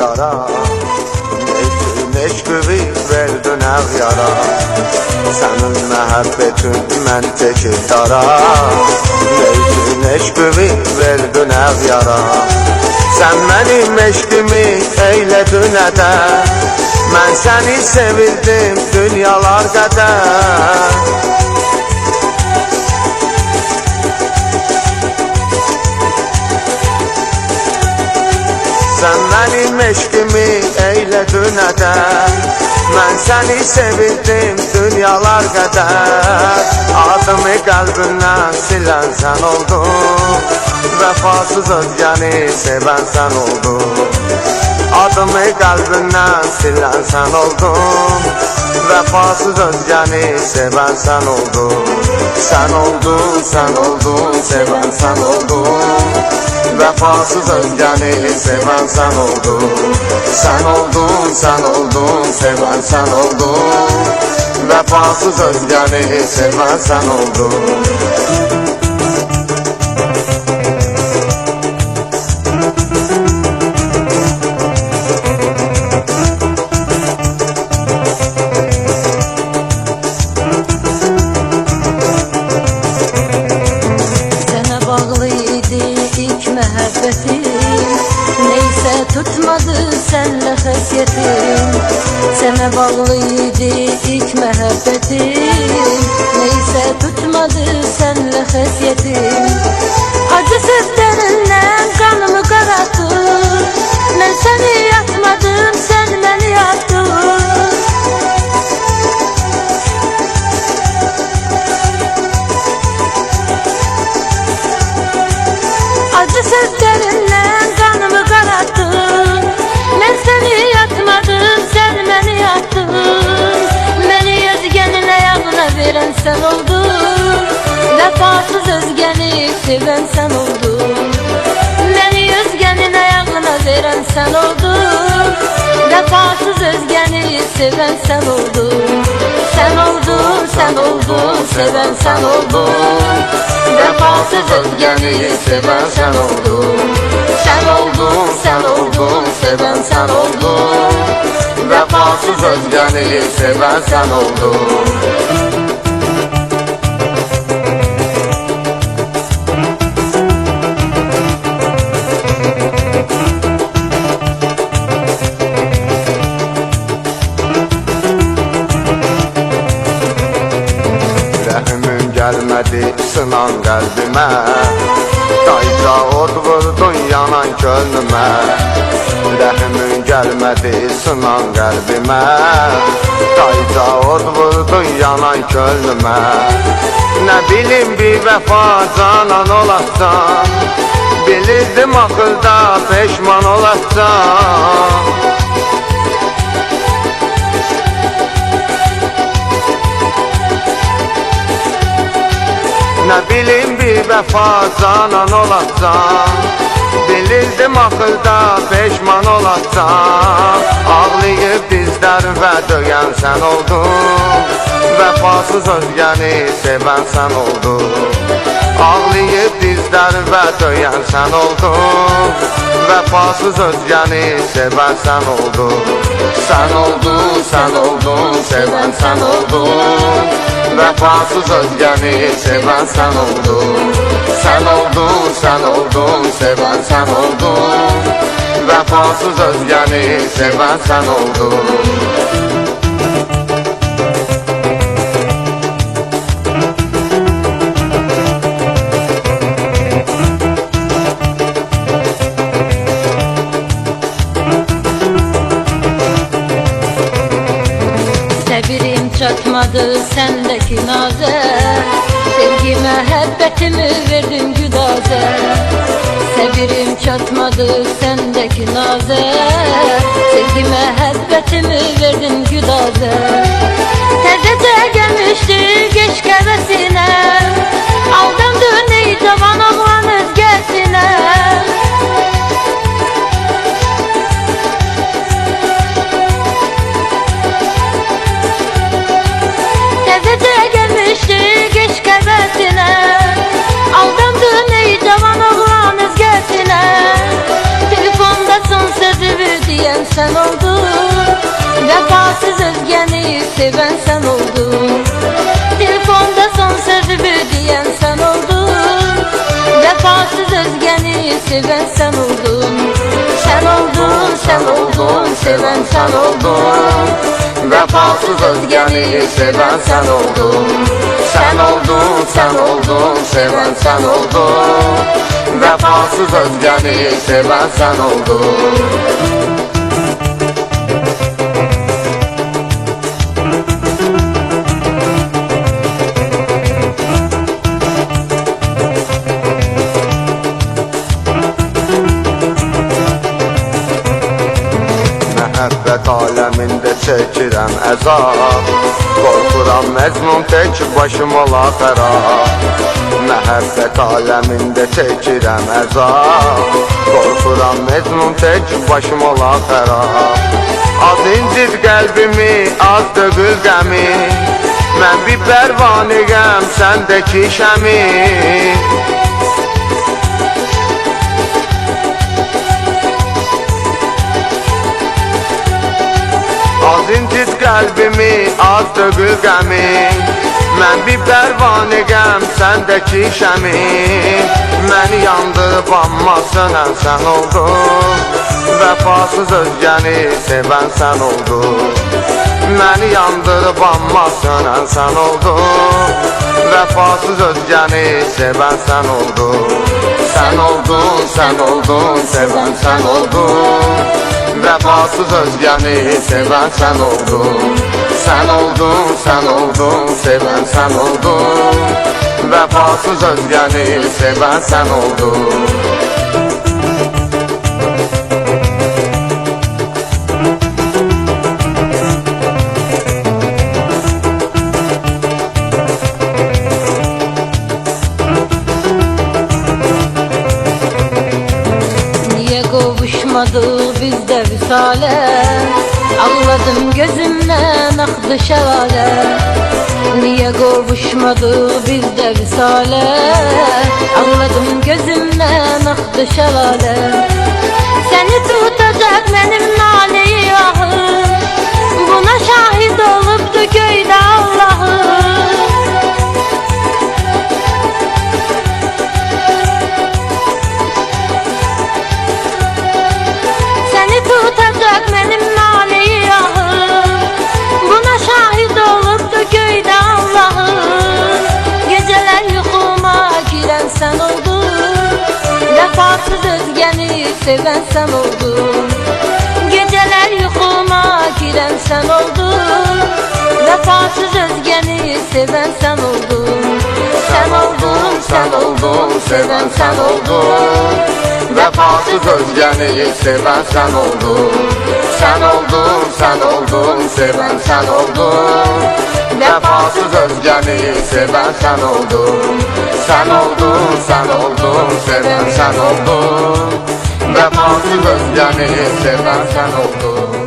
dara, meşgüvi verdin ağyara. Senin məhəbbətin mən çəkir dara, meşgüvi verdin ağyara. Sen benim eşkimi eyledin eder, mən seni sevirdim dünyalar kadar. Sen benim eşkimi eyledin eder, mən seni sevirdim dünyalar kadar. Adımı kalbimden silen sen oldun, vefasız özgeni seven sen oldun. Adımı kalbimden silen sen oldun, vefasız özgeni seven sen oldun. Sen oldun, sen oldun, seven sen oldun. Vefasız özgeni seven sen oldun. Sen oldun, sen oldun, seven sen oldun. Vefasız özgeni seven sen oldun. Neyse tutmadı senle xəsiyyətim, sənə bağlıydı ilk məhəbbətim. Neyse tutmadı senle xəsiyyətim, acı sözlərindən qanımı qaraltır. Mən səni yatmadım, sən məni yaktın. Acı sözlərindən qanımı qaraltdın. Mən səni yatmadım, sən məni yaktın. Məni özgənin ayağına verən sən oldun, vəfasız özgəni sevən sən oldun. Məni özgənin ayağına verən sən oldun, vəfasız özgəni sevən sən oldun. Sen oldun, sen oldun, seven sen oldun. Vefasız özgeni seven sen oldun. Sen oldun, sen oldun, seven sen oldun. Vefasız özgeni seven sen oldun. Gelmedi sınan kalbime, dayca od vurdun yanan gönlüme. Rəhimin gelmedi sınan kalbime, dayca od vurdun yanan gönlüme. Ne bileyim bir vefa canan olassan, bilirdim akılda peşman olassan. Ne bileyim bir vefa canan olassan, bilirdim akılda peşman olassan. Ağlayıp dizlərimə döyən sən oldun, vefasız özgəni sevən sən oldun. Ağlayıp dizlərimə döyən sən oldun, vefasız özgəni sevən sən oldun. Sen oldun, sen oldun, seven sen oldun. Vefasız özgeni seven sen oldun. Sen oldun, sen oldun, seven sen oldun. Vefasız özgeni seven sen oldun. Sevirim çatmadı sendeki naze, sevgi məhəbbətimi verdin güdaze. Sevirim çatmadı sendeki naze, sevgi məhəbbətimi verdin güdaze. Təzəcə gəlmişdi geç qəvəsinə, aldandın ey cavan oğlan özgəsinə. Aldandın ey cavan oğlan özgəsinə, telefonda son sözü diyen seven sen oldun. Sen oldun, sen oldun, seven sen oldun. Vefasız özgəni seven sen oldun. Sen oldun, sen oldun, seven sen oldun. Vefasız özgəni seven sen oldun. Məhəbbət aləmində çəkirəm əzab, qorxuram məzmun tək başım ola xərab. Məhəbbət aləmində çəkirəm əzab, qorxuram məzmun tək başım ola xərab. Az incit qəlbimi, az döqül qəmi, mən bir pərvaniyəm səndəki şəmi. Az incit qəlbimi, az döqül qəmi, mən bir pərvaniyəm səndəki şəmi. Məni yandırıb amma sönən sən oldun, vəfasız özgəni sevən sən oldun. Məni yandırıb amma sönən sən oldun, vəfasız özgəni sevən sən oldun. Sən oldun, sən oldun, sevən sən oldun. Vefasız özgəni seven sen oldun. Sen oldun, sen oldun, seven sen oldun. Vefasız özgəni seven sen oldun. Qovuşmadık bizdə vüsalə, ağladım gözümdən axdı şəlalə. Niyə qovuşmadık bizdə vüsalə, ağladım gözümdən axdı şəlalə. Səni tutacaq mənim naləyi ahım, buna şahid olubdu göydə Allahım. Tutacak benim naneyi ahım, buna şahit olubdu göydə Allahım. Geceler yuxuma girən sən oldun, vəfasız özgəni sevən sən oldun. Geceler yuxuma girən sən oldun, vəfasız özgəni sevən sən oldun. Sen oldun, sen oldun, seven sen oldun. Vefasız özgəni seven sen oldun. Sen oldun, sen oldun, seven sen oldun. Vefasız özgəni seven sen oldun. Sen oldun, sen oldun, seven sen oldun. Vefasız özgəni seven sen oldun.